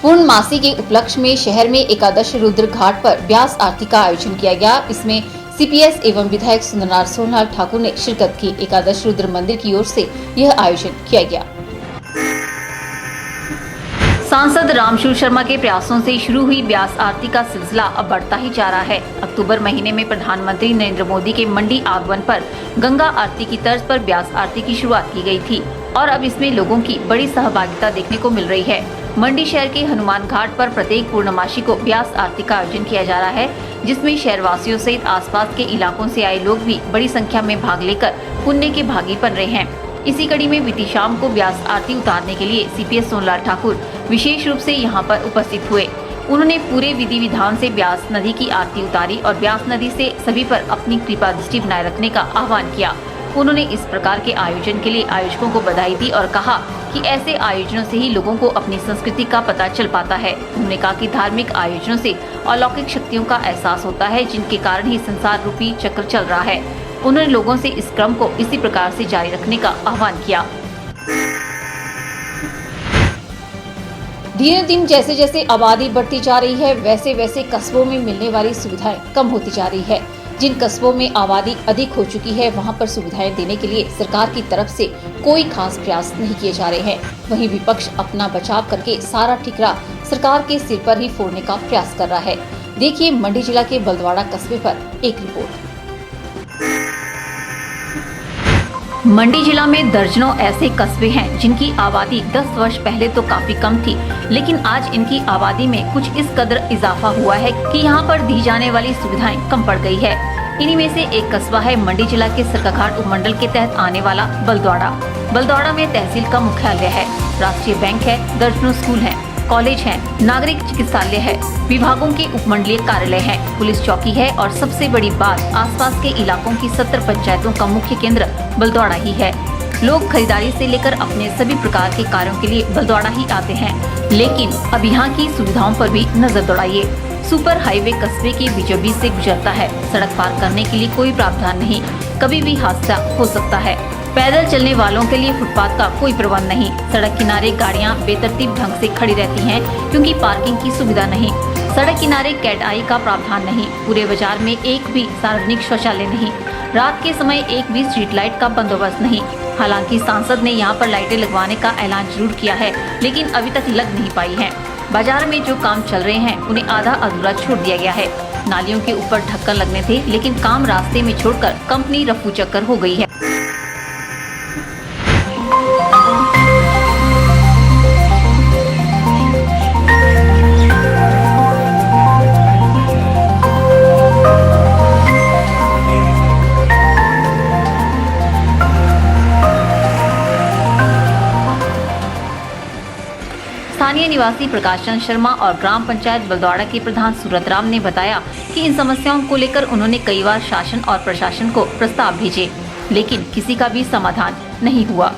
पूर्णमासी के उपलक्ष्य में शहर में एकादश रुद्र घाट पर व्यास आरती का आयोजन किया गया। इसमें सीपीएस एवं विधायक सुंदरलाल सोनलाल ठाकुर ने शिरकत की। एकादश रुद्र मंदिर की ओर से यह आयोजन किया गया। सांसद रामशूर शर्मा के प्रयासों से शुरू हुई व्यास आरती का सिलसिला अब बढ़ता ही जा रहा है। अक्टूबर महीने में प्रधानमंत्री नरेंद्र मोदी के मंडी आगमन पर गंगा आरती की तर्ज पर व्यास आरती की शुरुआत की गई थी और अब इसमें लोगों की बड़ी सहभागिता देखने को मिल रही है। मंडी शहर के हनुमान घाट पर प्रत्येक पूर्णमासी को व्यास आरती का आयोजन किया जा रहा है, जिसमें शहरवासियों सहित आसपास के इलाकों से आए लोग भी बड़ी संख्या में भाग लेकर पुण्य के भागी बन रहे हैं। इसी कड़ी में बीती शाम को व्यास आरती उतारने के लिए सीपीएस सोनलाल ठाकुर विशेष रूप से यहां पर उपस्थित हुए। उन्होंने पूरे विधि विधान से व्यास नदी की आरती उतारी और व्यास नदी से सभी पर अपनी कृपा दृष्टि बनाए रखने का आह्वान किया। उन्होंने इस प्रकार के आयोजन के लिए आयोजकों को बधाई दी और कहा कि ऐसे आयोजनों से ही लोगों को अपनी संस्कृति का पता चल पाता है। उन्होंने कहा कि धार्मिक आयोजनों से अलौकिक शक्तियों का एहसास होता है, जिनके कारण ही संसार रूपी चक्र चल रहा है। उन्होंने लोगों से इस क्रम को इसी प्रकार से जारी रखने का आह्वान किया। दिन दिन जैसे जैसे आबादी बढ़ती जा रही है, वैसे वैसे कस्बों में मिलने वाली सुविधाएं कम होती जा रही है। जिन कस्बों में आबादी अधिक हो चुकी है, वहां पर सुविधाएं देने के लिए सरकार की तरफ से कोई खास प्रयास नहीं किए जा रहे हैं। वहीं विपक्ष अपना बचाव करके सारा ठिकरा सरकार के सिर पर ही फोड़ने का प्रयास कर रहा है। देखिए मंडी जिला के बलद्वाड़ा कस्बे पर एक रिपोर्ट। मंडी जिला में दर्जनों ऐसे कस्बे हैं जिनकी आबादी 10 वर्ष पहले तो काफी कम थी, लेकिन आज इनकी आबादी में कुछ इस कदर इजाफा हुआ है कि यहाँ पर दी जाने वाली सुविधाएं कम पड़ गई है। इन्हीं में से एक कस्बा है मंडी जिला के सरकाघाट उपमंडल के तहत आने वाला बलद्वाड़ा। बलद्वाड़ा में तहसील का मुख्यालय है, राष्ट्रीय बैंक है, दर्जनों स्कूल है, कॉलेज है, नागरिक चिकित्सालय है, विभागों के उपमंडलीय कार्यालय है, पुलिस चौकी है और सबसे बड़ी बात आसपास के इलाकों की 70 पंचायतों का मुख्य केंद्र बलद्वाड़ा ही है। लोग खरीदारी से लेकर अपने सभी प्रकार के कार्यों के लिए बलद्वाड़ा ही आते हैं, लेकिन अब यहाँ की सुविधाओं पर भी नजर दौड़ाइए। सुपर हाईवे कस्बे के बीचों बीच से गुजरता है। सड़क पार करने के लिए कोई प्रावधान नहीं, कभी भी हादसा हो सकता है। पैदल चलने वालों के लिए फुटपाथ का कोई प्रबंध नहीं। सड़क किनारे गाड़ियां बेतरतीब ढंग से खड़ी रहती हैं क्योंकि पार्किंग की सुविधा नहीं। सड़क किनारे कैट आई का प्रावधान नहीं। पूरे बाजार में एक भी सार्वजनिक शौचालय नहीं। रात के समय एक भी स्ट्रीट लाइट का बंदोबस्त नहीं। हालांकि सांसद ने यहाँ पर लाइटें लगवाने का ऐलान जरूर किया है, लेकिन अभी तक लग नहीं पाई है। बाजार में जो काम चल रहे हैं उन्हें आधा अधूरा छोड़ दिया गया है। नालियों के ऊपर ढक्कन लगने थे, लेकिन काम रास्ते में छोड़कर कंपनी रफू चक्कर हो गई है। स्थानीय निवासी प्रकाश चंद्र शर्मा और ग्राम पंचायत बलद्वाड़ा के प्रधान सूरत राम ने बताया कि इन समस्याओं को लेकर उन्होंने कई बार शासन और प्रशासन को प्रस्ताव भेजे, लेकिन किसी का भी समाधान नहीं हुआ।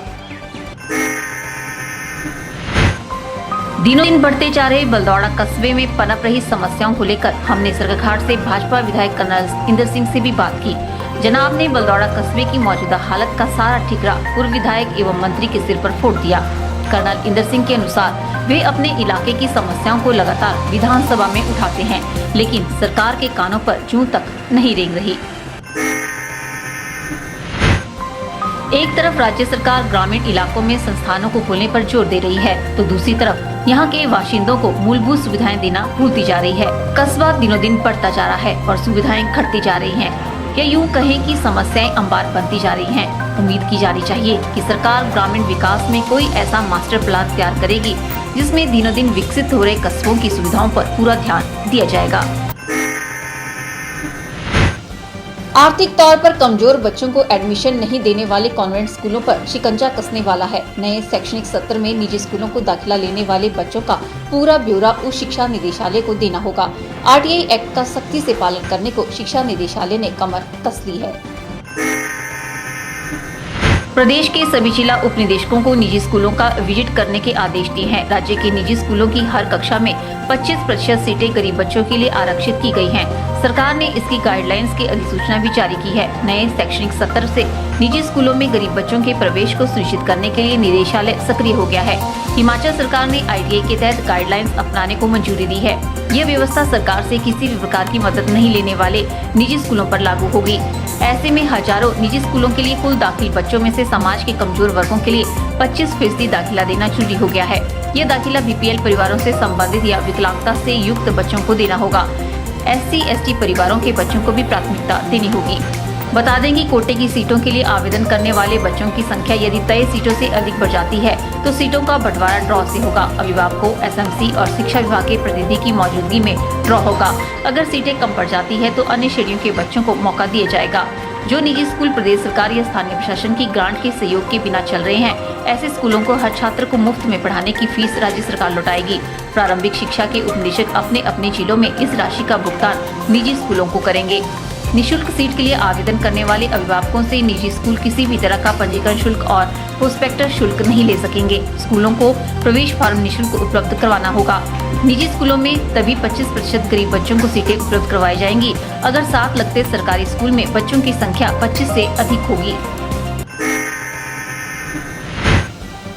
दिनों दिन बढ़ते जा रहे बलद्वाड़ा कस्बे में पनप रही समस्याओं को लेकर हमने सरकाघाट से भाजपा विधायक कर्नल इंदर सिंह से भी बात की। जनाब ने बलद्वाड़ा कस्बे की मौजूदा हालत का सारा ठिकरा पूर्व विधायक एवं मंत्री के सिर पर फोड़ दिया। कर्नल इंदर सिंह के अनुसार वे अपने इलाके की समस्याओं को लगातार विधानसभा में उठाते हैं, लेकिन सरकार के कानों पर जूं तक नहीं रेंग रही। एक तरफ राज्य सरकार ग्रामीण इलाकों में संस्थानों को खोलने पर जोर दे रही है, तो दूसरी तरफ यहाँ के बाशिंदों को मूलभूत सुविधाएं देना भूलती जा रही है। कस्बा दिनों दिन बढ़ता जा रहा है और सुविधाएं घटती जा रही हैं। या यूं कहें कि समस्याएं अंबार बनती जा रही हैं। उम्मीद की जानी चाहिए कि सरकार ग्रामीण विकास में कोई ऐसा मास्टर प्लान तैयार करेगी जिसमें दिनों दिन विकसित हो रहे कस्बों की सुविधाओं पर पूरा ध्यान दिया जाएगा। आर्थिक तौर पर कमजोर बच्चों को एडमिशन नहीं देने वाले कॉन्वेंट स्कूलों पर शिकंजा कसने वाला है। नए शैक्षणिक सत्र में निजी स्कूलों को दाखिला लेने वाले बच्चों का पूरा ब्यौरा उच्च शिक्षा निदेशालय को देना होगा। आरटीआई एक्ट का सख्ती से पालन करने को शिक्षा निदेशालय ने कमर कस ली है। प्रदेश के सभी जिला उप निदेशकों को निजी स्कूलों का विजिट करने के आदेश दिए हैं। राज्य के निजी स्कूलों की हर कक्षा में 25% सीटें गरीब बच्चों के लिए आरक्षित की गई हैं। सरकार ने इसकी गाइडलाइंस की अधिसूचना भी जारी की है। नए शैक्षणिक सत्र से निजी स्कूलों में गरीब बच्चों के प्रवेश को सुनिश्चित करने के लिए निदेशालय सक्रिय हो गया है। हिमाचल सरकार ने ITA के तहत गाइडलाइंस अपनाने को मंजूरी दी है। यह व्यवस्था सरकार से किसी भी प्रकार की मदद नहीं लेने वाले निजी स्कूलों पर लागू होगी। ऐसे में हजारों निजी स्कूलों के लिए कुल दाखिल बच्चों में से समाज के कमजोर वर्गों के लिए 25% दाखिला देना जरूरी हो गया है। यह दाखिला BPL परिवारों से संबंधित या विकलांगता से युक्त बच्चों को देना होगा। SC/ST परिवारों के बच्चों को भी प्राथमिकता देनी होगी। बता दें कि कोटे की सीटों के लिए आवेदन करने वाले बच्चों की संख्या यदि तय सीटों से अधिक बढ़ जाती है तो सीटों का बंटवारा ड्रॉ से होगा। अभिभावकों, SMC और शिक्षा विभाग के प्रतिनिधि की मौजूदगी में ड्रॉ होगा। अगर सीटें कम पड़ जाती है तो अन्य श्रेणियों के बच्चों को मौका दिया जाएगा। जो निजी स्कूल प्रदेश सरकार या स्थानीय प्रशासन की ग्रांट के सहयोग के बिना चल रहे हैं, ऐसे स्कूलों को हर छात्र को मुफ्त में पढ़ाने की फीस राज्य सरकार लौटाएगी। प्रारंभिक शिक्षा के उपनिदेशक अपने अपने जिलों में इस राशि का भुगतान निजी स्कूलों को करेंगे। निशुल्क सीट के लिए आवेदन करने वाले अभिभावकों से निजी स्कूल किसी भी तरह का पंजीकरण शुल्क और प्रोस्पेक्टस शुल्क नहीं ले सकेंगे। स्कूलों को प्रवेश फॉर्म निशुल्क उपलब्ध करवाना होगा। निजी स्कूलों में तभी 25% गरीब बच्चों को सीटें उपलब्ध करवाई जाएंगी अगर साथ लगते सरकारी स्कूल में बच्चों की संख्या 25 से अधिक होगी।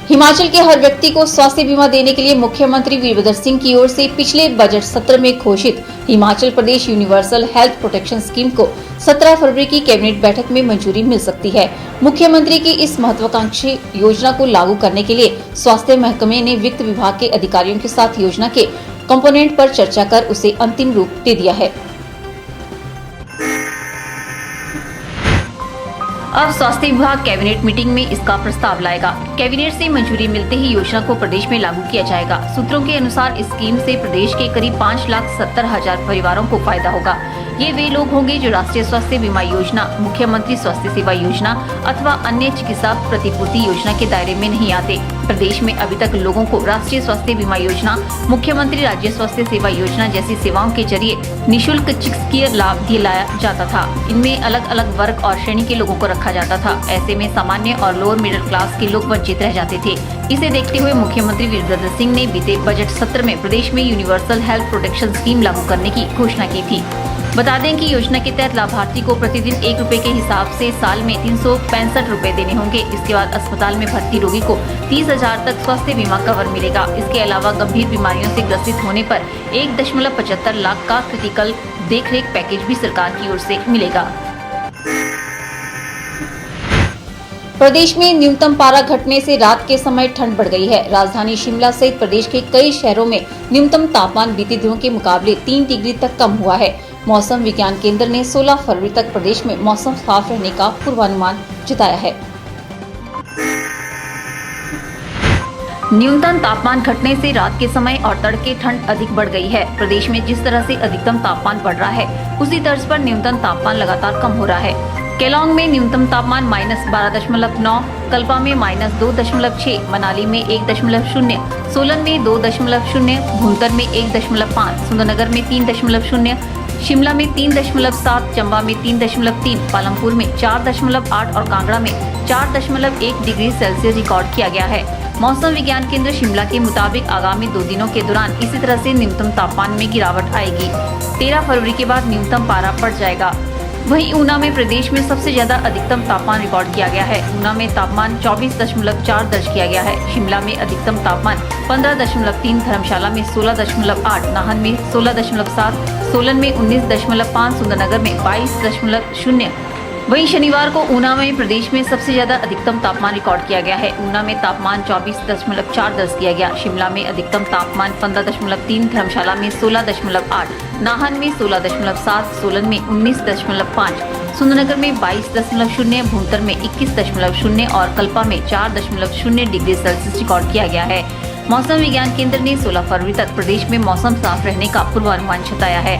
हिमाचल के हर व्यक्ति को स्वास्थ्य बीमा देने के लिए मुख्यमंत्री वीरभद्र सिंह की ओर से पिछले बजट सत्र में घोषित Himachal Pradesh universal health protection scheme को 17 फरवरी की कैबिनेट बैठक में मंजूरी मिल सकती है। मुख्यमंत्री की इस महत्वाकांक्षी योजना को लागू करने के लिए स्वास्थ्य महकमे ने वित्त विभाग के अधिकारियों के साथ योजना के कंपोनेंट पर चर्चा कर उसे अंतिम रूप दे दिया है। अब स्वास्थ्य विभाग कैबिनेट मीटिंग में इसका प्रस्ताव लाएगा। कैबिनेट से मंजूरी मिलते ही योजना को प्रदेश में लागू किया जाएगा। सूत्रों के अनुसार इस स्कीम से प्रदेश के करीब 5,70,000 परिवारों को फायदा होगा। ये वे लोग होंगे जो राष्ट्रीय स्वास्थ्य बीमा योजना, मुख्यमंत्री स्वास्थ्य सेवा योजना अथवा अन्य चिकित्सा प्रतिपूर्ति योजना के दायरे में नहीं आते। प्रदेश में अभी तक लोगों को राष्ट्रीय स्वास्थ्य बीमा योजना, मुख्यमंत्री राज्य स्वास्थ्य सेवा योजना जैसी सेवाओं के जरिए निशुल्क चिकित्सकीय लाभ दिलाया जाता था। इनमें अलग अलग वर्ग और श्रेणी के लोगों को रखा जाता था। ऐसे में सामान्य और लोअर मिडिल क्लास के लोग वंचित रह जाते थे। इसे देखते हुए मुख्यमंत्री वीरभद्र सिंह ने बीते बजट सत्र में प्रदेश में यूनिवर्सल हेल्थ प्रोटेक्शन स्कीम लागू करने की घोषणा की थी। बता दें कि योजना के तहत लाभार्थी को प्रतिदिन 1 रुपए के हिसाब से साल में 365 रुपए देने होंगे। इसके बाद अस्पताल में भर्ती रोगी को 30,000 तक स्वास्थ्य बीमा कवर मिलेगा। इसके अलावा गंभीर बीमारियों से ग्रसित होने पर 1.75 लाख का क्रिटिकल देखरेख पैकेज भी सरकार की ओर से मिलेगा। प्रदेश में न्यूनतम पारा घटने से रात के समय ठंड बढ़ गई है। राजधानी शिमला सहित प्रदेश के कई शहरों में न्यूनतम तापमान बीते दिनों के मुकाबले 3 डिग्री तक कम हुआ है। मौसम विज्ञान केंद्र ने 16 फरवरी तक प्रदेश में मौसम साफ रहने का पूर्वानुमान जताया है। न्यूनतम तापमान घटने से रात के समय और तड़के ठंड अधिक बढ़ गई है। प्रदेश में जिस तरह से अधिकतम तापमान बढ़ रहा है, उसी तर्ज पर न्यूनतम तापमान लगातार कम हो रहा है। केलांग में न्यूनतम तापमान -12.9, कल्पा में -2.6, मनाली में 1.0, सोलन में 2.0, भुंतर में 1.5, सुंदरनगर में 3.0, शिमला में 3.7, चंबा में 3.3, पालमपुर में 4.8 और कांगड़ा में 4.1 डिग्री सेल्सियस रिकॉर्ड किया गया है। मौसम विज्ञान केंद्र शिमला के मुताबिक आगामी 2 दिनों के दौरान इसी तरह से न्यूनतम तापमान में गिरावट आएगी। 13 फरवरी के बाद न्यूनतम पारा बढ़ जाएगा। वहीं ऊना में प्रदेश में सबसे ज्यादा अधिकतम तापमान रिकॉर्ड किया गया है। ऊना में तापमान 24.4 दर्ज किया गया है। शिमला में अधिकतम तापमान 15.3, धर्मशाला में 16.8, नाहन में 16.7, सोलन में 19.5, सुंदरनगर में 22.0। वहीं शनिवार को ऊना में प्रदेश में सबसे ज्यादा अधिकतम तापमान रिकॉर्ड किया गया है। ऊना में तापमान 24.4 दर्ज किया गया। शिमला में अधिकतम तापमान 15.3, धर्मशाला में 16.8, नाहन में 16.7, सोलन में 19.5, सुंदरनगर में 22.0, भुंतर में 21.0 और कल्पा में 4.0 डिग्री सेल्सियस रिकॉर्ड किया गया है। मौसम विज्ञान केंद्र ने 16 फरवरी तक प्रदेश में मौसम साफ रहने का पूर्वानुमान जताया है।